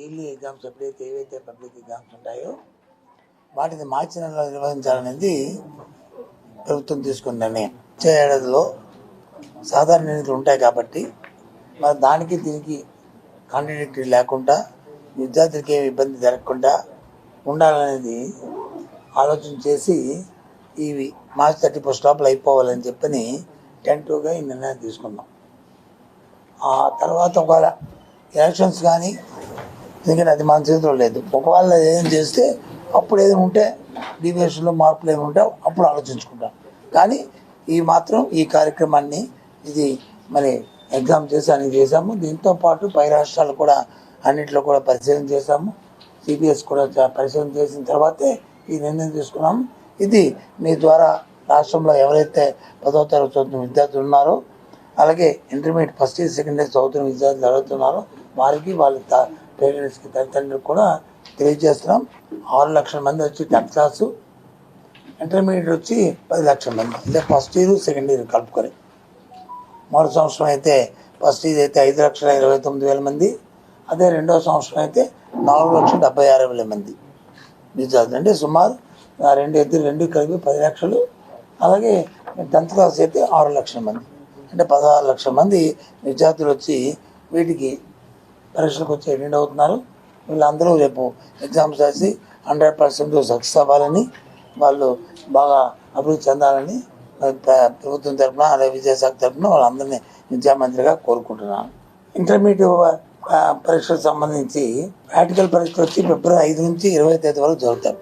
Yearly exams ఏవైతే public exams ఉంటాయో వాటిని మార్చి నెలలో నిర్వహించాలనేది ప్రభుత్వం తీసుకున్న నిర్ణయం. వచ్చే ఏడాదిలో సాధారణ ఎన్నికలు ఉంటాయి కాబట్టి మరి దానికి దీనికి కాంట్రడిక్టరీ లేకుండా విద్యార్థులకి ఏమి ఇబ్బంది జరగకుండా ఉండాలనేది ఆలోచన చేసి ఇవి మార్చి 31 లోపల అయిపోవాలని చెప్పని టెంటివ్గా ఈ నిర్ణయం తీసుకున్నాం. ఆ తర్వాత ఒకవేళ ఎలక్షన్స్ కానీ ఎందుకంటే అది మన చేతిలో లేదు. ఒకవేళ ఏం చేస్తే అప్పుడు ఏదైనా ఉంటే డీవియేషన్లో మార్పులు ఏమి ఉంటే అప్పుడు ఆలోచించుకుంటాం. కానీ ఈ కార్యక్రమాన్ని ఇది మరి ఎగ్జామ్ చేసి అన్ని చేశాము. దీంతో పాటు పై రాష్ట్రాలు కూడా అన్నింటిలో కూడా పరిశీలన చేశాము. సిబిఎస్ కూడా పరిశీలన చేసిన తర్వాతే ఈ నిర్ణయం తీసుకున్నాము. ఇది మీ ద్వారా రాష్ట్రంలో ఎవరైతే 10వ తరగతి చదువుతున్న విద్యార్థులు ఉన్నారో, అలాగే intermediate first year second year చదువుతున్న విద్యార్థులు ఎవరైతున్నారో వారికి వాళ్ళ పేరెంట్స్కి తల్లిదండ్రులకు కూడా తెలియజేస్తున్నాం. 6 లక్షల మంది వచ్చి 10th క్లాసు, ఇంటర్మీడియట్ వచ్చి 10 లక్షల మంది, అంటే ఫస్ట్ ఇయర్ సెకండ్ ఇయర్ కలుపుకొని. మొదటి సంవత్సరం అయితే ఫస్ట్ ఇయర్ అయితే 5,29,000 మంది, అదే రెండవ సంవత్సరం అయితే 4,76,000 మంది విద్యార్థులు. అంటే సుమారు రెండు కలిపి 10 లక్షలు. అలాగే 10th క్లాస్ అయితే 6 లక్షల మంది, అంటే 16 లక్షల మంది విద్యార్థులు వచ్చి వీటికి పరీక్షలకు వచ్చి అటెండ్ అవుతున్నారు. వీళ్ళందరూ రేపు ఎగ్జామ్స్ రాసి 100% సక్సెస్ అవ్వాలని, వాళ్ళు బాగా అభివృద్ధి చెందాలని ప్రభుత్వం తరఫున అలాగే విద్యాశాఖ తరఫున వాళ్ళందరినీ విద్యామంత్రిగా కోరుకుంటున్నాను. ఇంటర్మీడియట్ పరీక్షలకు సంబంధించి ప్రాక్టికల్ పరీక్షలు వచ్చి ఫిబ్రవరి 5 నుంచి 20 తేదీ వరకు జరుగుతాయి.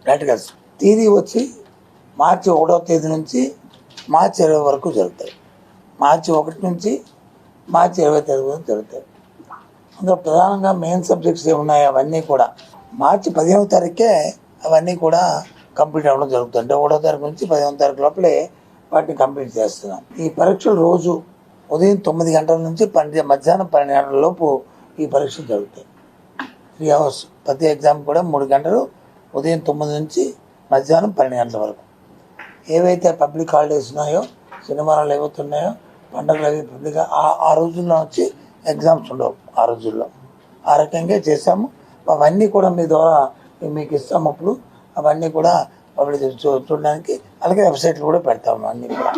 ప్రాక్టికల్స్ థియరీ వచ్చి మార్చి 1వ తేదీ నుంచి మార్చి 20 వరకు జరుగుతాయి. మార్చి 1 నుంచి మార్చి 20 తేదీ వరకు జరుగుతాయి. అందులో ప్రధానంగా మెయిన్ సబ్జెక్ట్స్ ఏమున్నాయి అవన్నీ కూడా మార్చి 15వ తారీఖే అవన్నీ కూడా కంప్లీట్ అవ్వడం జరుగుతుంది. అంటే 1వ తారీఖు నుంచి 15వ తారీఖు లోపలే వాటిని కంప్లీట్ చేస్తున్నాం. ఈ పరీక్షలు రోజు ఉదయం 9 గంటల నుంచి మధ్యాహ్నం 12 గంటల లోపు ఈ పరీక్షలు జరుగుతాయి. 3 hours ప్రతి ఎగ్జామ్ కూడా 3 గంటలు, ఉదయం 9 నుంచి మధ్యాహ్నం 12 గంటల వరకు. ఏవైతే పబ్లిక్ హాలిడేస్ ఉన్నాయో, సినిమాలు ఏవైతున్నాయో, పండుగలు అవి పబ్లిక్ ఆ రోజుల్లో వచ్చి ఎగ్జామ్స్ ఉండవు. ఆ రోజుల్లో ఆ రకంగా చేసాము. అవన్నీ కూడా మీ ద్వారా మీకు ఇస్తాము. అప్పుడు అవన్నీ కూడా పబ్లిక్ చూడడానికి, అలాగే వెబ్సైట్లు కూడా పెడతాము అన్నీ కూడా.